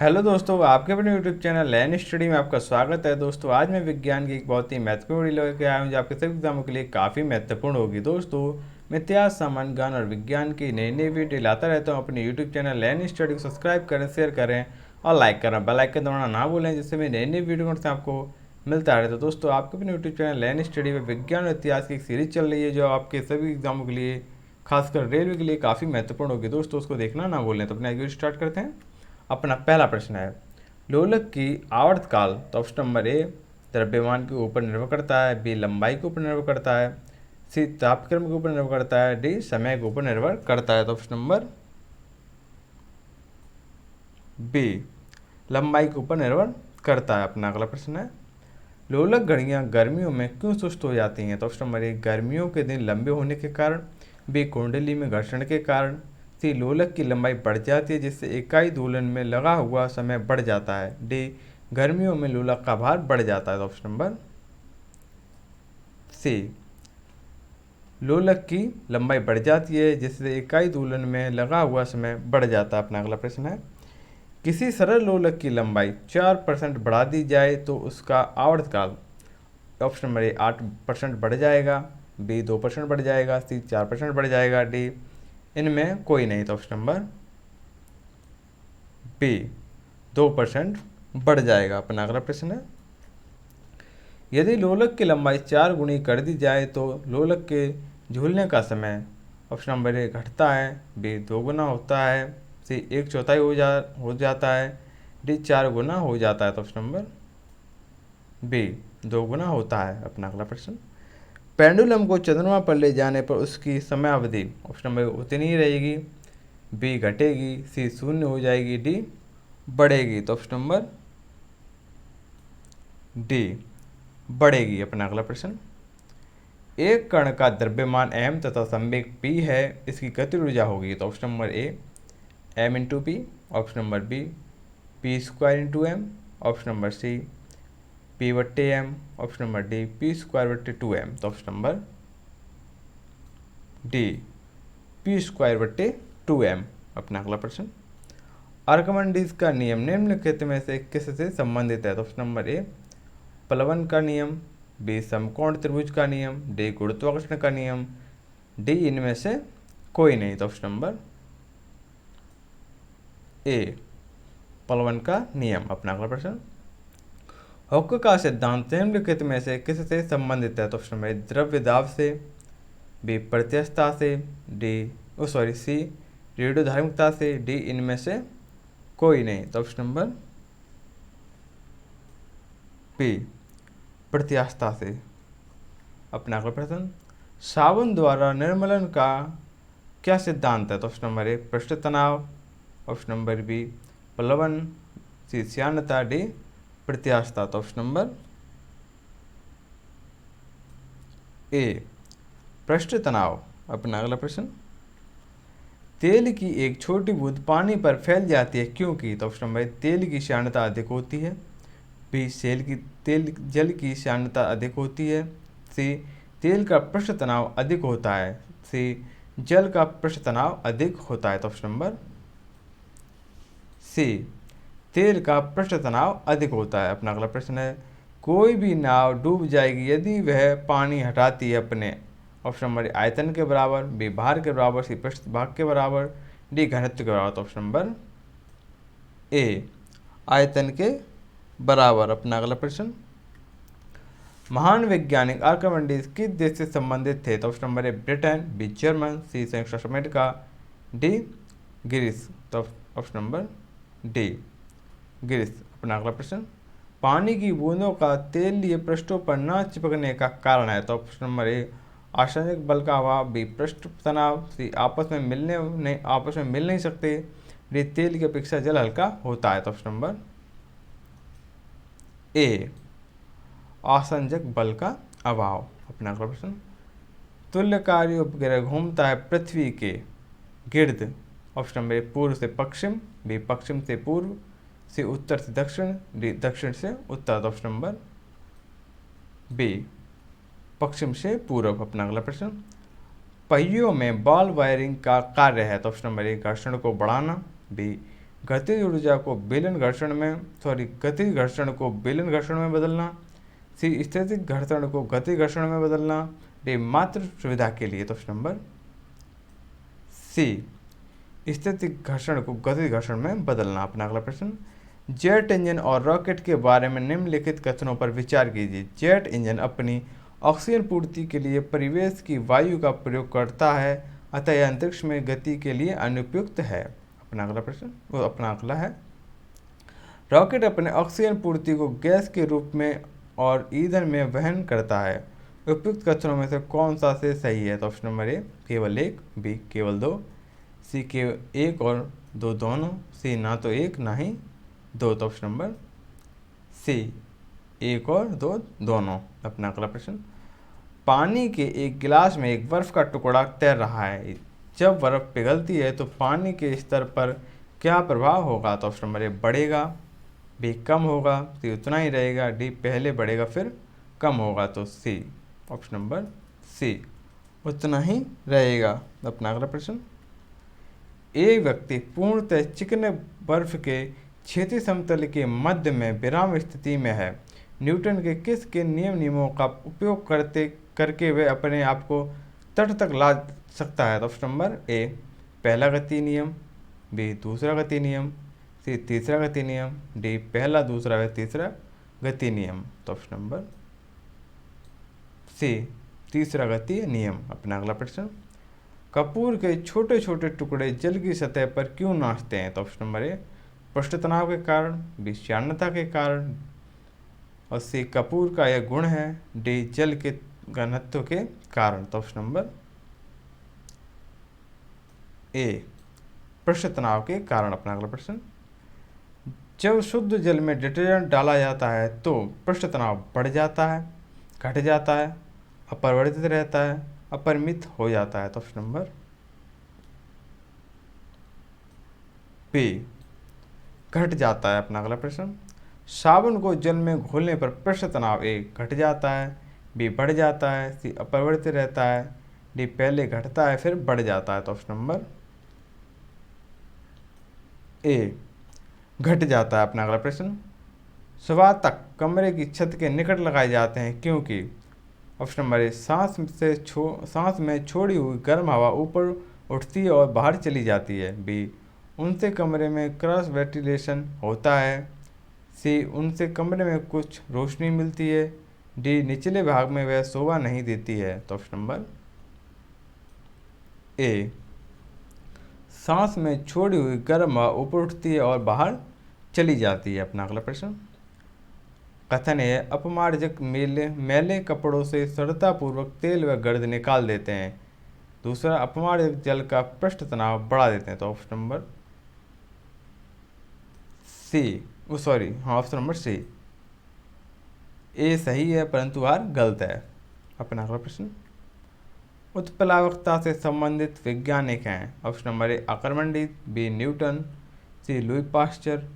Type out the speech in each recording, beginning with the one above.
Hello दोस्तों, आपके अपने यूट्यूब चैनल लर्न स्टडी में आपका स्वागत है। दोस्तों, आज मैं विज्ञान की एक बहुत ही महत्वपूर्ण वीडियो लेकर आया हूं जो आपके सभी एग्जामों के लिए काफ़ी महत्वपूर्ण होगी। दोस्तों, मैं इतिहास, सामान्य ज्ञान और विज्ञान की नई नई वीडियो लाता रहता हूं। अपने यूट्यूब चैनल लर्न स्टडी को सब्सक्राइब करें, शेयर करें और लाइक करें। बेल आइकन दबाना ना भूलें, जिससे मैं नई नई वीडियो से आपको मिलता रहे। तो दोस्तों, आपके अपने यूट्यूब चैनल लर्न स्टडी में विज्ञान और इतिहास की एक सीरीज चल रही है जो आपके सभी एग्जामों के लिए, खासकर रेलवे के लिए काफ़ी महत्वपूर्ण होगी। दोस्तों, उसको देखना ना भूलें। तो अपना वीडियो स्टार्ट करते हैं। अपना पहला प्रश्न है, लोलक की आवर्तकाल। तो ऑप्शन नंबर ए द्रव्यमान के ऊपर निर्भर करता है, बी लंबाई के ऊपर निर्भर करता है, सी तापक्रम के ऊपर निर्भर करता है, डी समय के ऊपर निर्भर करता है। तो ऑप्शन नंबर बी लंबाई के ऊपर निर्भर करता है। अपना अगला प्रश्न है, लोलक घड़ियां गर्मियों में क्यों सुस्त हो जाती हैं। तो ऑप्शन नंबर ए गर्मियों के दिन लंबे होने के कारण, बी कुंडली में घर्षण के कारण, सी लोलक की लंबाई बढ़ जाती है जिससे इकाई दोलन में लगा हुआ समय बढ़ जाता है, डी गर्मियों में लोलक का भार बढ़ जाता है। तो ऑप्शन नंबर सी लोलक की लंबाई बढ़ जाती है जिससे इकाई दोलन में लगा हुआ समय बढ़ जाता है। अपना अगला प्रश्न है, किसी सरल लोलक की लंबाई 4% बढ़ा दी जाए तो उसका आवर्तकाल। ऑप्शन नंबर ए 8% बढ़ जाएगा, बी 2% बढ़ जाएगा, सी 4% बढ़ जाएगा, डी इनमें कोई नहीं। तो ऑप्शन नंबर बी 2% बढ़ जाएगा। अपना अगला प्रश्न है, यदि लोलक की लंबाई 4 गुनी कर दी जाए तो लोलक के झूलने का समय। ऑप्शन नंबर ए घटता है, बी 2 गुना होता है, सी 1/4 हो जाता है, डी 4 गुना हो जाता है। तो ऑप्शन नंबर बी 2 गुना होता है। अपना अगला प्रश्न, पेंडुलम को चंद्रमा पर ले जाने पर उसकी समयावधि। ऑप्शन नंबर उतनी ही रहेगी, बी घटेगी, सी शून्य हो जाएगी, डी बढ़ेगी। तो ऑप्शन नंबर डी बढ़ेगी। अपना अगला प्रश्न, एक कण का द्रव्यमान m तथा संवेग p है, इसकी गतिज ऊर्जा होगी। तो option number A m into P, option number B p² into M, option number C p/m, option number D p²/2m। तो ऑप्शन नंबर डी p²/2m। अपना अगला प्रश्न, आर्किमिडीज का नियम निम्नलिखित में से किससे संबंधित है। तो ऑप्शन नंबर ए प्लवन का नियम, बी समकोण त्रिभुज का नियम, डी गुरुत्वाकर्षण का नियम, डी इनमें से कोई नहीं। तो ऑप्शन नंबर ए प्लवन का नियम। अपना अगला प्रश्न, हुक का सिद्धांत निम्नलिखित में से किससे संबंधित है। तो ऑप्शन नंबर ए द्रव्य दाब से, बी प्रत्यक्षता से, सी रेडियोधार्मिकता से, डी इनमें से कोई नहीं। तो ऑप्शन नंबर बी प्रत्यास्थता से। अपना अगला प्रश्न, साबुन द्वारा निर्मलन का क्या सिद्धांत है। तो ऑप्शन नंबर ए पृष्ठ तनाव, ऑप्शन नंबर बी प्लवन, सी श्यानता, डी प्रत्यास्थता। तो ऑप्शन नंबर ए पृष्ठ तनाव। अपना अगला प्रश्न, तेल की एक छोटी बूंद पानी पर फैल जाती है क्योंकि। तो ऑप्शन नंबर ए तेल की श्यानता अधिक होती है, बी जल की श्यानता अधिक होती है, सी तेल का पृष्ठ तनाव अधिक होता है, सी जल का पृष्ठ तनाव अधिक होता है। तो ऑप्शन नंबर सी तेल का पृष्ठ तनाव अधिक होता है। अपना अगला प्रश्न है, कोई भी नाव डूब जाएगी यदि वह पानी हटाती है अपने। ऑप्शन नंबर ए आयतन के बराबर, बी भार के बराबर, सी पृष्ठ भाग के बराबर, डी घनत्व के बराबर। तो ऑप्शन नंबर ए आयतन के बराबर। अपना अगला प्रश्न, महान वैज्ञानिक आर्किमिडीज किस देश से संबंधित थे। तो option number A Britain, B German, C संयुक्त राष्ट्र अमेरिका, डी ग्रीस। तो ऑप्शन नंबर डी ग्रीस। अपना अगला प्रश्न, पानी की बूंदों का तेलीय पृष्ठों पर न चिपकने का कारण है। तो ऑप्शन नंबर ए आसंजक बल का अभाव, बी पृष्ठ तनाव, सी आपस में मिल नहीं सकते, डी तेल की अपेक्षा जल हल्का होता है। तो ऑप्शन नंबर ए आसंजक बल का अभाव। अपना अगला प्रश्न, तुल्यकारी उपग्रह घूमता है पृथ्वी के गिर्द। ऑप्शन नंबर ए पूर्व से पश्चिम, बी पश्चिम से पूर्व, सी उत्तर से दक्षिण, डी दक्षिण से उत्तर। ऑप्शन नंबर बी पश्चिम से पूर्व। अपना अगला प्रश्न, पहियों में बॉल वायरिंग का कार्य है। तो ऑप्शन नंबर ए घर्षण को बढ़ाना, बी गतिज ऊर्जा को बेलन घर्षण में गतिज घर्षण को बेलन घर्षण में बदलना, सी स्थितिज घर्षण को गति घर्षण में बदलना, डी मात्र सुविधा के लिए। तो ऑप्शन नंबर सी स्थितिज घर्षण को गति घर्षण में बदलना। अपना अगला प्रश्न, जेट इंजन और रॉकेट के बारे में निम्नलिखित कथनों पर विचार कीजिए। जेट इंजन अपनी ऑक्सीजन पूर्ति के लिए परिवेश की वायु का प्रयोग करता है, अतः यह अंतरिक्ष में गति के लिए अनुपयुक्त है। अपना अगला प्रश्न वो अपना अगला है, रॉकेट अपने ऑक्सीजन पूर्ति को गैस के रूप में और ईंधन में वहन करता है। उपयुक्त कथनों में से कौन सा से सही है। तो ऑप्शन नंबर ए केवल एक, बी केवल दो, सी के एक और दो दोनों, सी ना तो एक ना ही दो। तो ऑप्शन नंबर सी एक और दो दोनों। अपना अगला प्रश्न, पानी के एक गिलास में एक बर्फ का टुकड़ा तैर रहा है। जब बर्फ पिघलती है तो पानी के स्तर पर क्या प्रभाव होगा। तो ऑप्शन नंबर ए बढ़ेगा, बी कम होगा, सी उतना ही रहेगा, डी पहले बढ़ेगा फिर कम होगा। तो सी ऑप्शन नंबर सी उतना ही रहेगा। अपना अगला प्रश्न, एक व्यक्ति पूर्णतः चिकने बर्फ के क्षैतिज समतल के मध्य में विराम स्थिति में है। न्यूटन के किस के नियमों का उपयोग करके वह अपने आप को तट तक ला सकता है। तो ऑप्शन नंबर ए पहला गति नियम, बी दूसरा गति नियम, सी तीसरा गति नियम, डी पहला दूसरा व तीसरा गति नियम। तो ऑप्शन नंबर सी तीसरा गति नियम। अपना अगला प्रश्न, कपूर के छोटे छोटे टुकड़े जल की सतह पर क्यों नाचते हैं। तो ऑप्शन नंबर ए पृष्ठ तनाव के कारण, बी श्यानता के कारण, और सी कपूर का यह गुण है, डी जल के घनत्व के कारण। तो ऑप्शन नंबर ए पृष्ठ तनाव के कारण। अपना अगला प्रश्न, जब शुद्ध जल में डिटर्जेंट डाला जाता है तो पृष्ठ तनाव बढ़ जाता है, घट जाता है, अपरिवर्तित रहता है, अपरिमित हो जाता है। तो ऑप्शन नंबर बी घट जाता है। अपना अगला प्रश्न, साबुन को जल में घोलने पर पृष्ठ तनाव ए घट जाता है, बी बढ़ जाता है, सी अपरिवर्तित रहता है, डी पहले घटता है फिर बढ़ जाता है। तो ऑप्शन नंबर ए घट जाता है। अपना अगला प्रश्न, स्वातक कमरे की छत के निकट लगाए जाते हैं क्योंकि। ऑप्शन नंबर ए सांस में छोड़ी हुई गर्म हवा ऊपर उठती है और बाहर चली जाती है, बी उनसे कमरे में क्रॉस वेंटिलेशन होता है, सी उनसे कमरे में कुछ रोशनी मिलती है, डी निचले भाग में वह शोभा नहीं देती है। तो ऑप्शन नंबर ए सांस में छोड़ी हुई गर्म हवा ऊपर उठती है और बाहर चली जाती है। अपना अगला प्रश्न, कथन है अपमार्जक मैले कपड़ों से सरलतापूर्वक तेल व गर्द निकाल देते हैं। दूसरा, अपमार्जक जल का पृष्ठ तनाव बढ़ा देते हैं। तो option number C option number C ए सही है परंतु आर गलत है। अपना अगला प्रश्न, उत्प्लावकता से संबंधित वैज्ञानिक हैं। Option number A Archimedes, B Newton, C Louis Pasteur,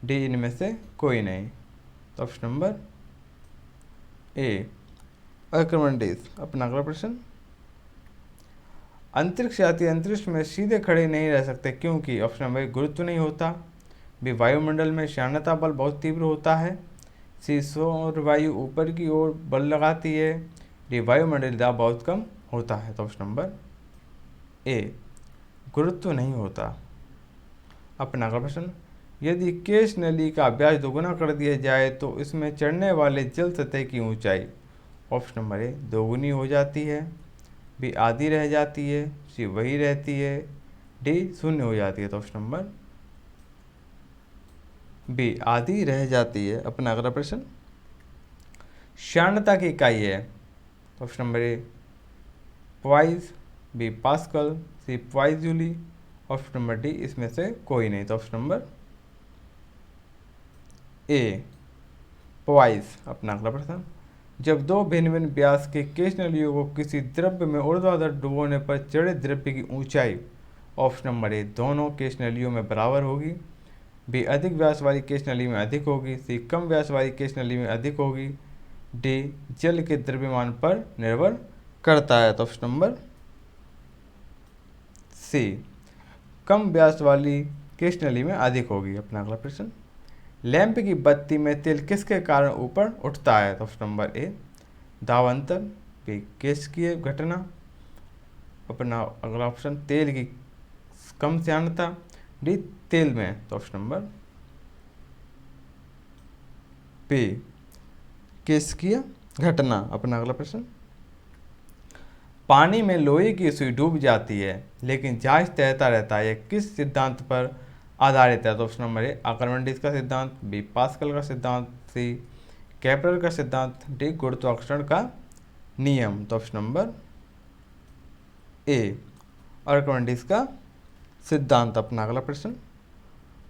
D इनमें से कोई नहीं। तो ऑप्शन नंबर ए आर्किमिडीज। अपना अगला प्रश्न, अंतरिक्ष यात्री अंतरिक्ष में सीधे खड़े नहीं रह सकते क्योंकि। ऑप्शन नंबर ए गुरुत्व नहीं होता, बी वायुमंडल में श्यानता बल बहुत तीव्र होता है, सी सौर वायु ऊपर की ओर बल लगाती है, डी वायुमंडल दाब बहुत कम होता है। तो ऑप्शन नंबर ए गुरुत्व नहीं होता। अपना अगला प्रश्न, यदि केश नली का व्यास दोगुना कर दिया जाए तो इसमें चढ़ने वाले जल सतह की ऊंचाई। ऑप्शन नंबर ए दोगुनी हो जाती है, बी आधी रह जाती है, सी वही रहती है, डी शून्य हो जाती है। तो ऑप्शन नंबर बी आधी रह जाती है। अपना अगला प्रश्न, श्यानता की इकाई है। Option number A poise, B pascal, C poiseuille, option number D इसमें से कोई नहीं। तो ऑप्शन नंबर ए पॉइज। अपना अगला प्रश्न, जब दो भिन्न भिन्न व्यास के केश नलियों को किसी द्रव्य में ऊर्ध्वाधर डुबोने पर चढ़े द्रव्य की ऊंचाई। ऑप्शन नंबर ए दोनों केश नलियों में बराबर होगी, बी अधिक व्यास वाली केश नली में अधिक होगी, सी कम व्यास वाली केश नली में अधिक होगी, डी जल के द्रव्यमान पर निर्भर करता है। तो ऑप्शन नंबर सी कम व्यास वाली किस नली में अधिक होगी। अपना अगला प्रश्न, लैंप की बत्ती में तेल किसके कारण ऊपर उठता है। तो ऑप्शन नंबर ए दावांतर, बी केशिकीय घटना, अपना अगला ऑप्शन तेल की कम श्यानता, डी तेल में। तो ऑप्शन नंबर बी केशिकीय घटना। अपना अगला प्रश्न, पानी में लोहे की सुई डूब जाती है लेकिन जहाज तैरता रहता है, यह किस सिद्धांत पर आधारित है। तो ऑप्शन नंबर ए आर्किमिडीज का सिद्धांत, बी पास्कल का सिद्धांत, सी केपलर का सिद्धांत, डी गुरुत्वाकर्षण का नियम। तो ऑप्शन नंबर ए आर्किमिडीज का सिद्धांत। अपना अगला प्रश्न,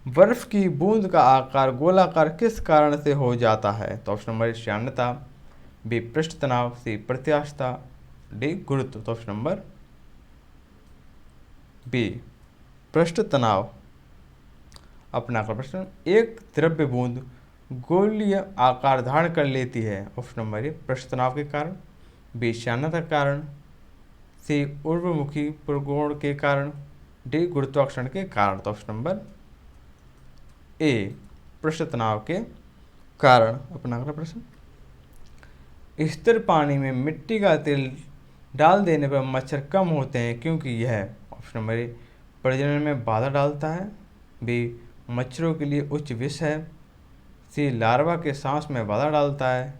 बर्फ की बूंद का आकार गोलाकार किस कारण से हो जाता है। तो ऑप्शन नंबर ए श्यानता, बी पृष्ठ तनाव, सी प्रत्यास्थता, डी गुरुत्व। तो ऑप्शन नंबर बी पृष्ठ तनाव। अपना अगला प्रश्न, एक द्रव्य बूंद गोलीय आकार धारण कर लेती है। ऑप्शन नंबर ए पृष्ठ तनाव के कारण, बी श्यानता के कारण, सी ऊर्ध्वमुखी प्रकोण के कारण, डी गुरुत्वाकर्षण के कारण। तो ऑप्शन नंबर ए पृष्ठ तनाव के कारण। अपना अगला प्रश्न, स्थिर पानी में मिट्टी का तेल डाल देने पर मच्छर कम होते हैं क्योंकि यह। ऑप्शन नंबर ए प्रजनन में बाधा डालता है, बी मच्छरों के लिए उच्च विष है, सी लार्वा के सांस में बाधा डालता है,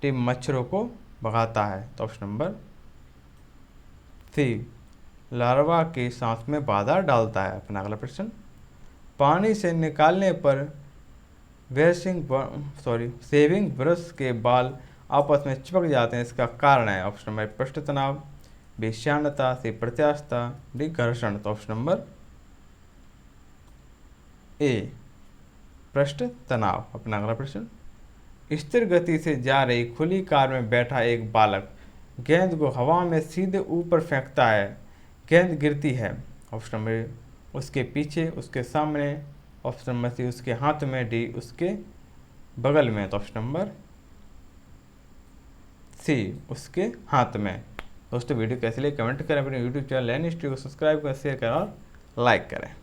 डी मच्छरों को भगाता है। तो ऑप्शन नंबर सी लार्वा के सांस में बाधा डालता है। अपना अगला प्रश्न, पानी से निकालने पर शेविंग ब्रश के बाल आपस में चिपक जाते हैं, इसका कारण है। ऑप्शन नंबर पृष्ठ तनाव, बी श्यानता, सी प्रत्यास्थता, डी घर्षण। तो ऑप्शन नंबर ए पृष्ठ तनाव। अपना अगला प्रश्न, स्थिर गति से जा रही खुली कार में बैठा एक बालक गेंद को हवा में सीधे ऊपर फेंकता है, गेंद गिरती है। ऑप्शन नंबर ए उसके पीछे, उसके सामने, ऑप्शन नंबर सी उसके हाथ में, डी उसके बगल में। तो ऑप्शन नंबर सी उसके हाथ में। दोस्तों वीडियो कैसे लगी कमेंट करें, अपने यूट्यूब चैनल लर्न हिस्ट्री को सब्सक्राइब करें, शेयर करें और लाइक करें।